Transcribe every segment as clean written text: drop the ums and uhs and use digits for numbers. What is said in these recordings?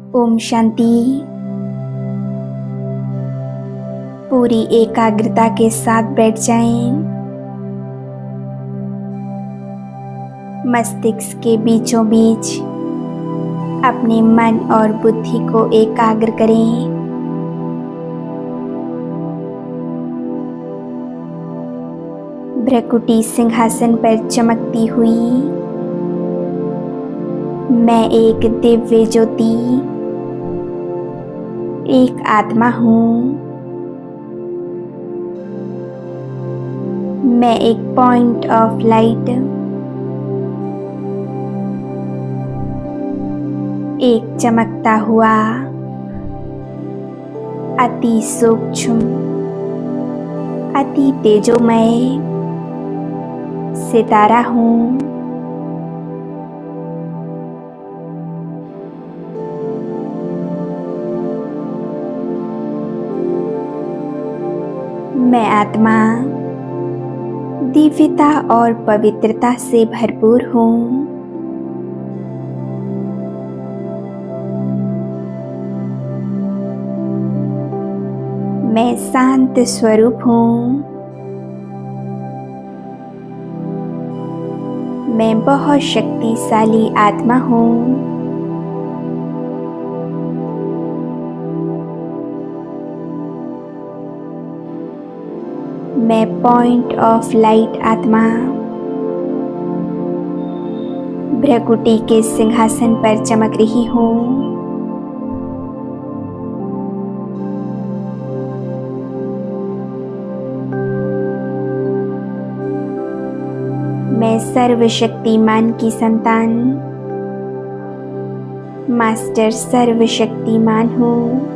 ओम शांति। पूरी एकाग्रता के साथ बैठ जाएं। मस्तिष्क के बीचों बीच अपने मन और बुद्धि को एकाग्र करें। भ्रकुटी सिंहासन पर चमकती हुई मैं एक दिव्य ज्योति, एक आत्मा हूँ। मैं एक पॉइंट ऑफ लाइट, एक चमकता हुआ अति सूक्ष्म, अति तेजोमय सितारा हूँ। मैं आत्मा दिव्यता और पवित्रता से भरपूर हूँ। मैं शांत स्वरूप हूँ। मैं बहुत शक्तिशाली आत्मा हूँ। मैं पॉइंट ऑफ लाइट आत्मा भ्रकुटी के सिंहासन पर चमक रही हूँ। मैं सर्वशक्तिमान की संतान मास्टर सर्वशक्तिमान हूँ।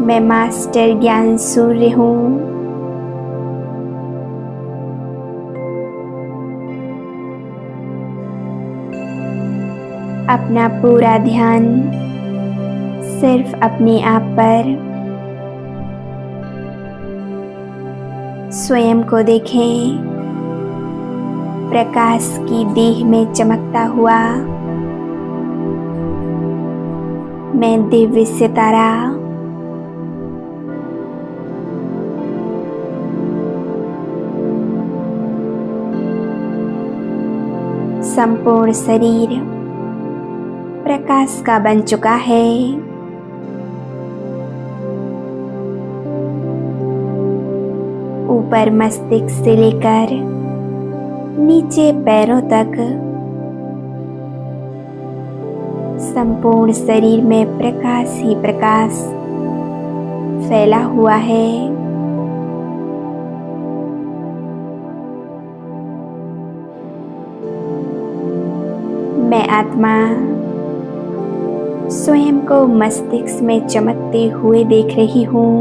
मैं मास्टर ज्ञान सूर्य हूँ। अपना पूरा ध्यान सिर्फ अपने आप पर। स्वयं को देखें प्रकाश की देह में चमकता हुआ। मैं दिव्य सितारा संपूर्ण शरीर प्रकाश का बन चुका है। ऊपर मस्तिष्क से लेकर नीचे पैरों तक संपूर्ण शरीर में प्रकाश ही प्रकाश फैला हुआ है। मैं आत्मा स्वयं को मस्तिष्क में चमकते हुए देख रही हूँ।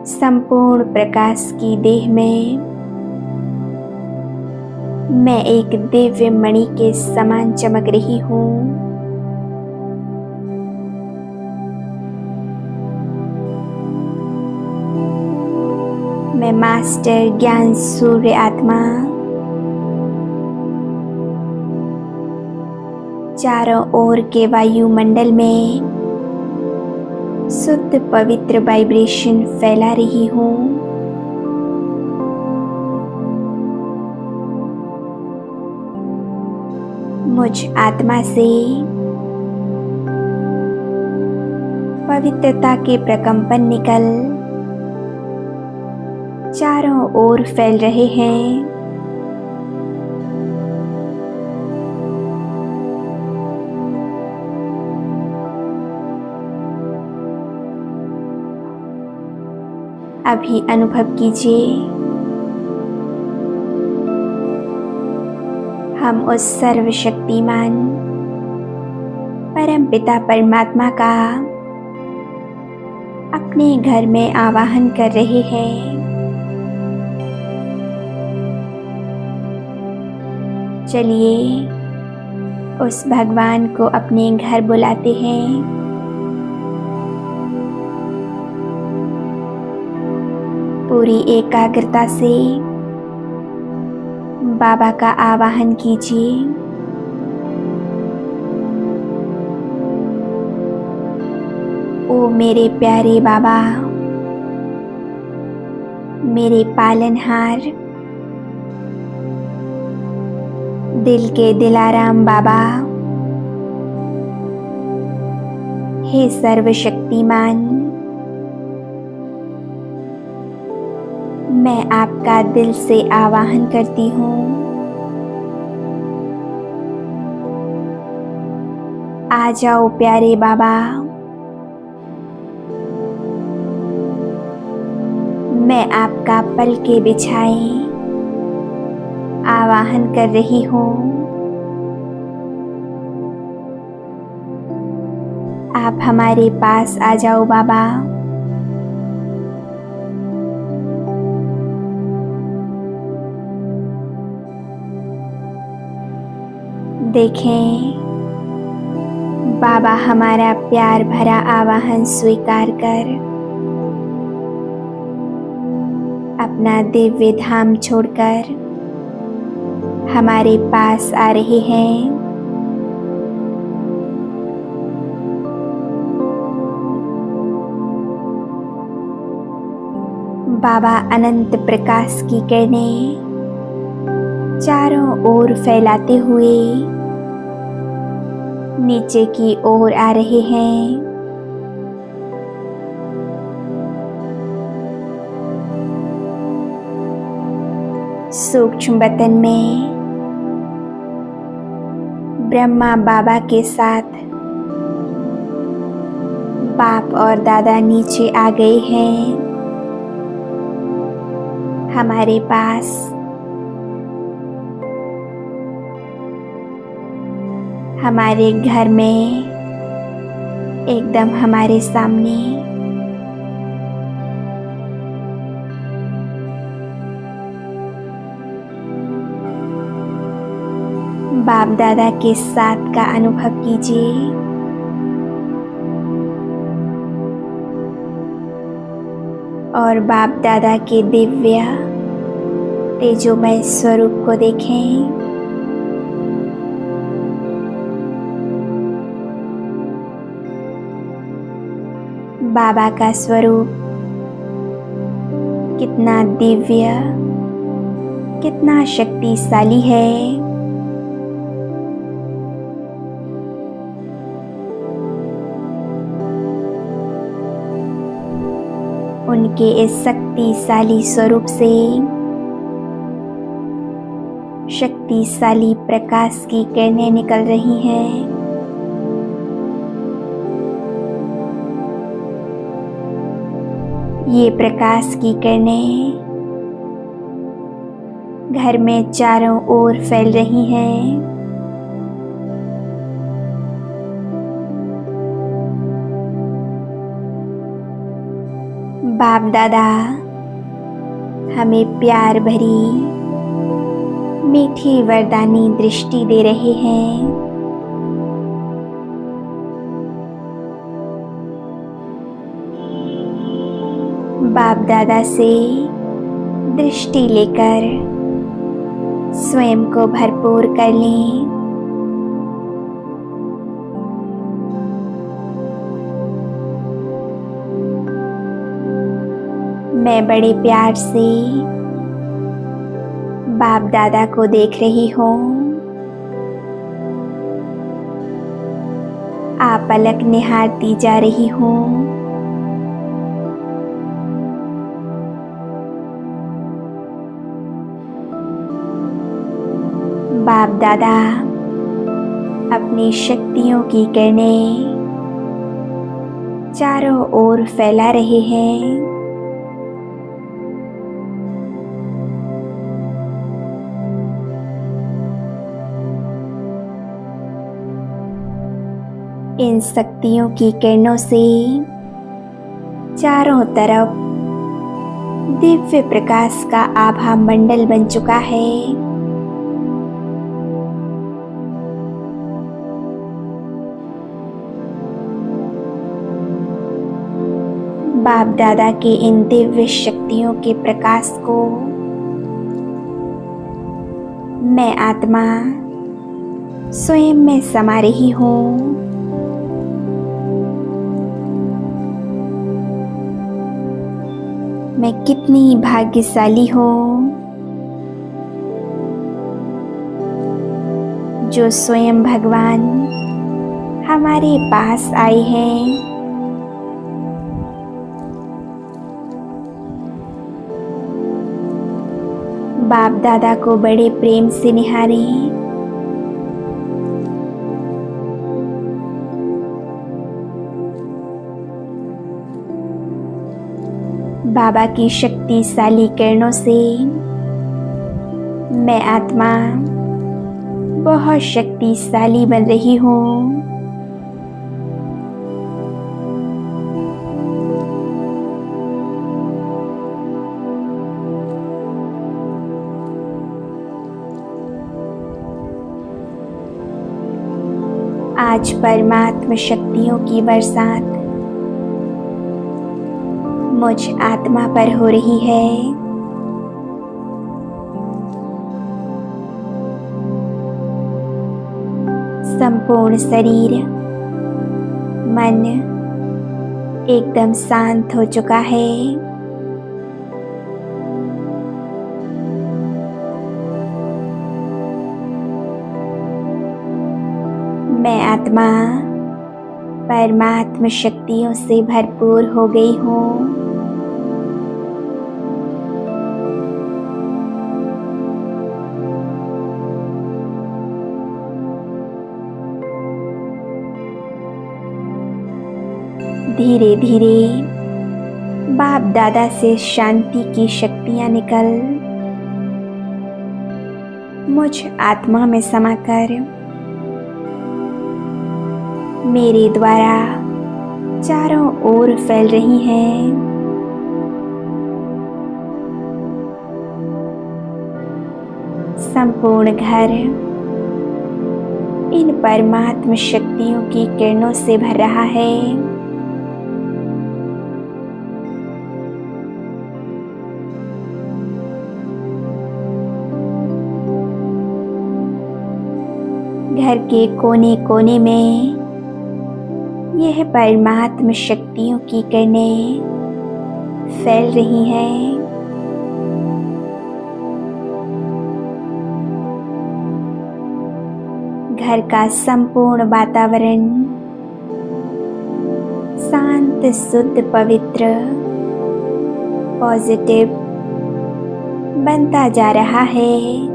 संपूर्ण प्रकाश की देह में मैं एक दिव्य मणि के समान चमक रही हूँ। मैं मास्टर ज्ञान सूर्य आत्मा चारों ओर के वायुमंडल में शुद्ध पवित्र वाइब्रेशन फैला रही हूँ। मुझ आत्मा से पवित्रता के प्रकंपन निकल चारों ओर फैल रहे हैं। अभी अनुभव कीजिए हम उस सर्वशक्तिमान परम पिता परमात्मा का अपने घर में आवाहन कर रहे हैं। चलिए उस भगवान को अपने घर बुलाते हैं। पूरी एकाग्रता से बाबा का आवाहन कीजिए। ओ मेरे प्यारे बाबा, मेरे पालनहार, दिल के दिलाराम बाबा, हे सर्वशक्तिमान, मैं आपका दिल से आवाहन करती हूँ। आ जाओ प्यारे बाबा, मैं आपका पलके बिछाए आवाहन कर रही हूँ। आप हमारे पास आ जाओ बाबा। देखें, बाबा हमारा प्यार भरा आवाहन स्वीकार कर अपना दिव्य धाम छोड़कर हमारे पास आ रहे हैं। बाबा अनंत प्रकाश की किरणें चारों ओर फैलाते हुए नीचे की ओर आ रहे हैं। सूक्ष्म बतन में ब्रह्मा बाबा के साथ बाप और दादा नीचे आ गए हैं हमारे पास। हमारे घर में एकदम हमारे सामने। बाप दादा के साथ का अनुभव कीजिए। और बाप दादा के दिव्य तेजोमय स्वरूप को देखें। बाबा का स्वरूप कितना दिव्य, कितना शक्तिशाली है। उनके इस शक्तिशाली स्वरूप से शक्तिशाली प्रकाश की किरणें निकल रही हैं। ये प्रकाश की किरणें घर में चारों ओर फैल रही हैं। बाप दादा हमें प्यार भरी मीठी वरदानी दृष्टि दे रहे हैं। बाप दादा से दृष्टि लेकर स्वयं को भरपूर कर लें। मैं बड़े प्यार से बाप दादा को देख रही हूँ। आप पलक निहारती जा रही हूँ। बाप दादा अपनी शक्तियों की किरणें चारों ओर फैला रहे हैं। इन शक्तियों की किरणों से चारों तरफ दिव्य प्रकाश का आभा मंडल बन चुका है। बाप दादा के इन दिव्य शक्तियों के प्रकाश को मैं आत्मा स्वयं में समा रही हूँ। मैं कितनी भाग्यशाली हूँ जो स्वयं भगवान हमारे पास आए हैं। बाप दादा को बड़े प्रेम से निहारें। बाबा की शक्तिशाली किरणों से मैं आत्मा बहुत शक्तिशाली बन रही हूँ। आज परमात्मा शक्तियों की बरसात मुझ आत्मा पर हो रही है। संपूर्ण शरीर मन एकदम शांत हो चुका है। मैं आत्मा परमात्मा शक्तियों से भरपूर हो गई हूँ। धीरे धीरे बाप दादा से शांति की शक्तियाँ निकल मुझ आत्मा में समाकर मेरे द्वारा चारों ओर फैल रही हैं। संपूर्ण घर इन परमात्मा शक्तियों की किरणों से भर रहा है। घर के कोने कोने में यह परमात्मा शक्तियों की किरणें फैल रही हैं। घर का संपूर्ण वातावरण शांत, शुद्ध, पवित्र, पॉजिटिव बनता जा रहा है।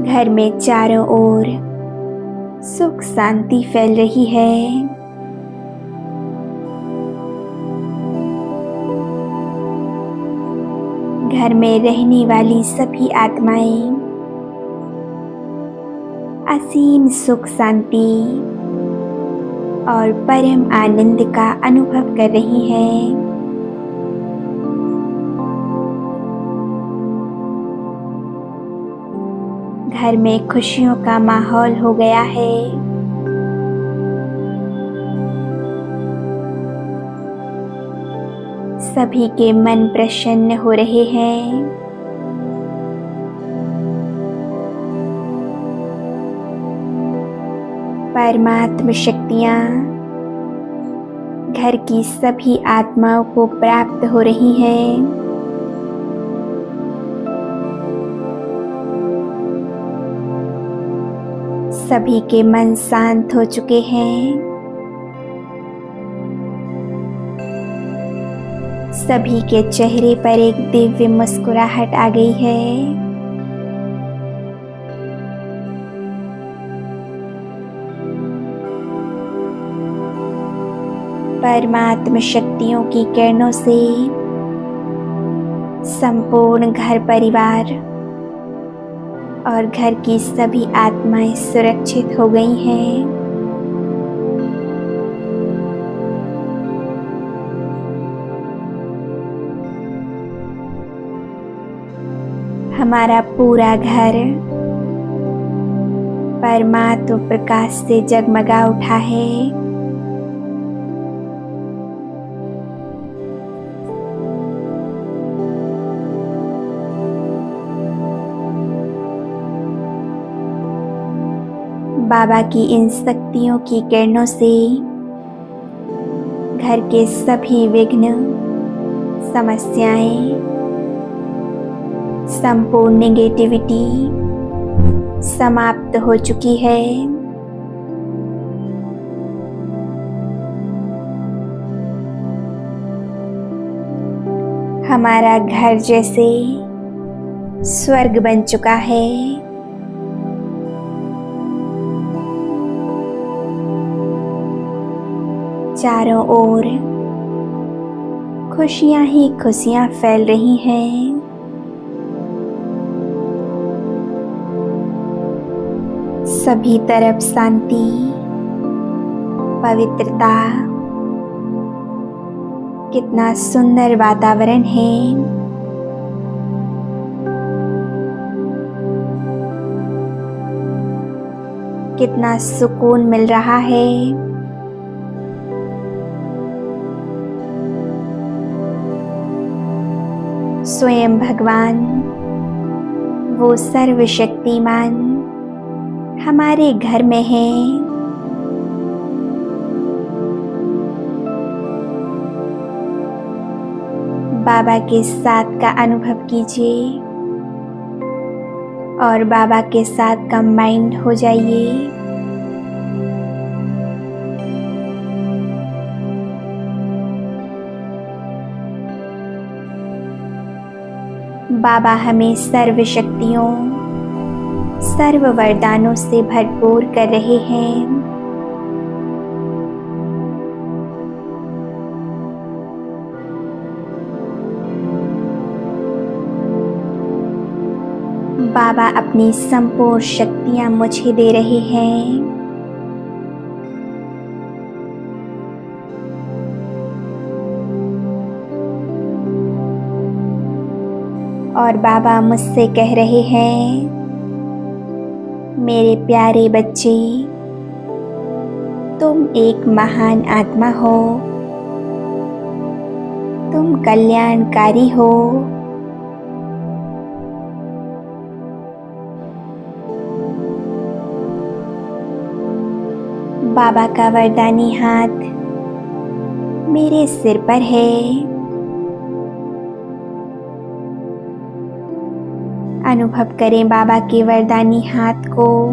घर में चारों ओर सुख शांति फैल रही है। घर में रहने वाली सभी आत्माएं असीम सुख शांति और परम आनंद का अनुभव कर रही हैं। घर में खुशियों का माहौल हो गया है। सभी के मन प्रसन्न हो रहे हैं। परमात्मा शक्तियाँ घर की सभी आत्माओं को प्राप्त हो रही हैं। सभी के मन शांत हो चुके हैं। सभी के चेहरे पर एक दिव्य मुस्कुराहट आ गई है। परमात्मा शक्तियों की किरणों से संपूर्ण घर परिवार और घर की सभी आत्माएं सुरक्षित हो गई हैं। हमारा पूरा घर परमात्म प्रकाश से जगमगा उठा है। बाबा की इन शक्तियों की किरणों से घर के सभी विघ्न, समस्याएं, संपूर्ण नेगेटिविटी समाप्त हो चुकी है। हमारा घर जैसे स्वर्ग बन चुका है। चारों ओर खुशियां ही खुशियां फैल रही हैं। सभी तरफ शांति, पवित्रता, कितना सुंदर वातावरण है। कितना सुकून मिल रहा है। स्वयं भगवान, वो सर्वशक्तिमान हमारे घर में है। बाबा के साथ का अनुभव कीजिए और बाबा के साथ कंबाइंड हो जाइए। बाबा हमें सर्व शक्तियों, सर्व वरदानों से भरपूर कर रहे हैं। बाबा अपनी संपूर्ण शक्तियां मुझे दे रहे हैं। और बाबा मुझसे कह रहे हैं, मेरे प्यारे बच्चे, तुम एक महान आत्मा हो, तुम कल्याणकारी हो। बाबा का वरदानी हाथ मेरे सिर पर है। अनुभव करें बाबा के वरदानी हाथ को।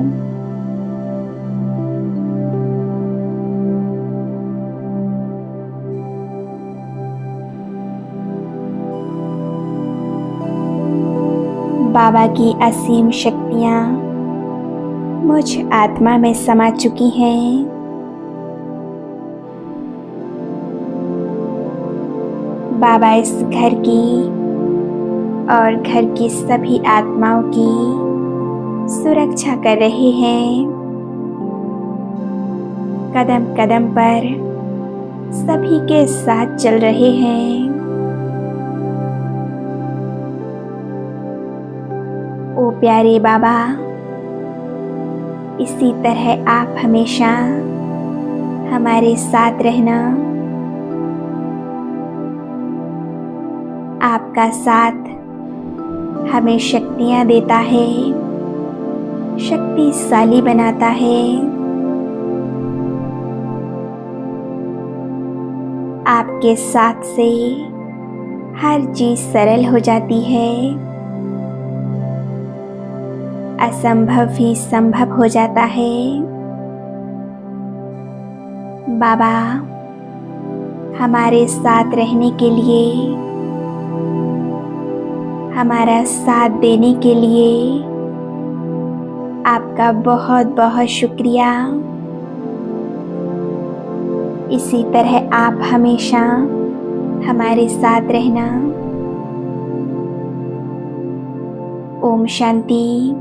बाबा की असीम शक्तियां मुझ आत्मा में समा चुकी हैं। बाबा इस घर की और घर की सभी आत्माओं की सुरक्षा कर रहे हैं। कदम कदम पर सभी के साथ चल रहे हैं। ओ प्यारे बाबा, इसी तरह आप हमेशा हमारे साथ रहना। आपका साथ हमें शक्तियां देता है, शक्तिशाली बनाता है। आपके साथ से हर चीज सरल हो जाती है। असंभव ही संभव हो जाता है। बाबा हमारे साथ रहने के लिए, हमारा साथ देने के लिए आपका बहुत बहुत शुक्रिया। इसी तरह आप हमेशा हमारे साथ रहना। ओम शांति।